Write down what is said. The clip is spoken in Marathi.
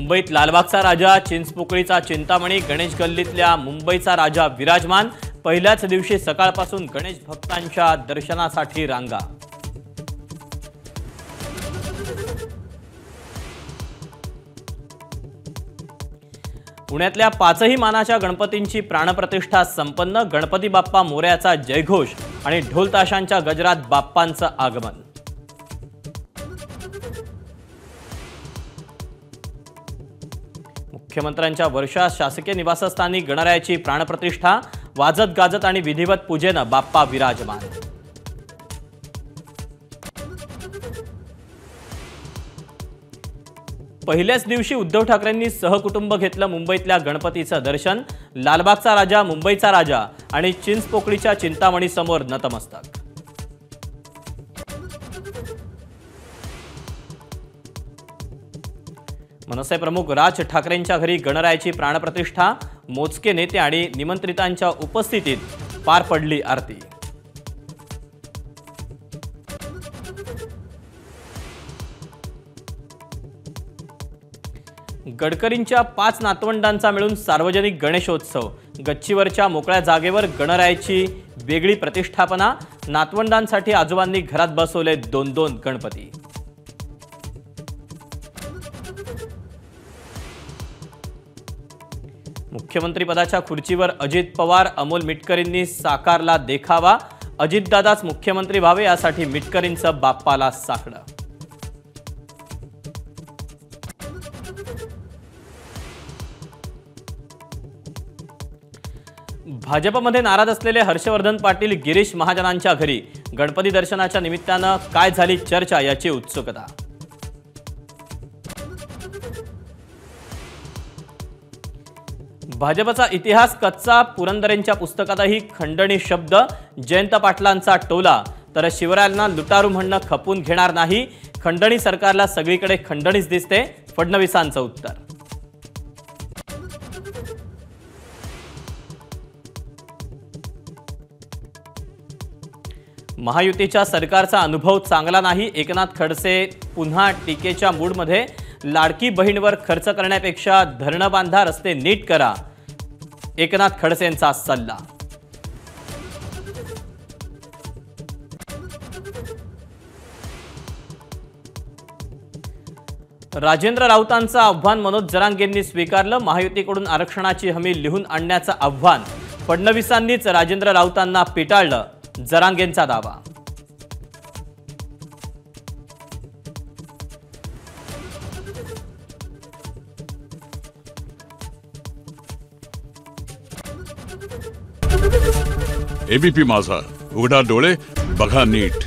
मुंबईत लालबागचा राजा, चिंचपोकळीचा चिंतामणी, गणेश गल्लीतल्या मुंबईचा राजा विराजमान। पहिल्याच दिवशी सकाळपासून गणेश भक्तांच्या दर्शनासाठी रांगा। पुण्यातल्या पाचही मानाच्या गणपतींची प्राणप्रतिष्ठा संपन्न। गणपती बाप्पा मोरयाचा जयघोष आणि ढोल ताशांच्या गजरात बाप्पांचं आगमन। मुख्यमंत्र्यांच्या वर्षा शासकीय निवासस्थानी गणरायाची प्राणप्रतिष्ठा। वाजत गाजत आणि विधिवत पूजेनं बाप्पा विराजमान। पहिल्याच दिवशी उद्धव ठाकरेंनी सहकुटुंब घेतलं मुंबईतल्या गणपतीचं दर्शन। लालबागचा राजा, मुंबईचा राजा आणि चिंचपोकळीच्या चिंतामणी समोर नतमस्तक। मनसे प्रमुख राज ठाकरेंच्या घरी गणरायाची प्राणप्रतिष्ठा। मोजके नेते आणि निमंत्रितांच्या उपस्थितीत पार पडली आरती। गडकरींच्या 5 नातवंडांचा मिळून सार्वजनिक गणेशोत्सव। गच्चीवरच्या मोकळ्या जागेवर गणरायाची वेगळी प्रतिष्ठापना। नातवंडांसाठी आजोबांनी घरात बसवले 2-2 गणपती। मुख्यमंत्री पदाच्या खुर्चीवर अजित पवार, अमोल मिटकरींनी साकारला देखावा। अजितदादाच मुख्यमंत्री व्हावे यासाठी मिटकरींचं बाप्पाला साकडं। भाजपमध्ये नाराज असलेले हर्षवर्धन पाटील गिरीश महाजनांच्या घरी। गणपती दर्शनाच्या निमित्तानं काय झाली चर्चा याची उत्सुकता। भाजपचा इतिहास कच्चा। पुरंदरेंच्या पुस्तकातही खंडणी शब्द। जयंत पाटलांचा टोला। तर शिवरायांना लुटारू म्हणणं खपून घेणार नाही। खंडणी सरकारला सगळीकडे खंडणीच दिसते, फडणवीसांचं उत्तर। महायुतीच्या सरकारचा अनुभव चांगला नाही। एकनाथ खडसे पुन्हा टीकेच्या मूडमध्ये। लाडकी बहीणवर खर्च करण्यापेक्षा धरणं बांधा, रस्ते नीट करा, एकनाथ खडसेंचा सल्ला। राजेंद्र राऊतांचं आव्हान मनोज जरांगेंनी स्वीकारलं। महायुतीकडून आरक्षणाची हमी लिहून आणण्याचं आव्हान। फडणवीसांनीच राजेंद्र राऊतांना पिटाळलं, जरांगेंचा दावा। एबीपी माझा, उघडा डोळे बघा नीट।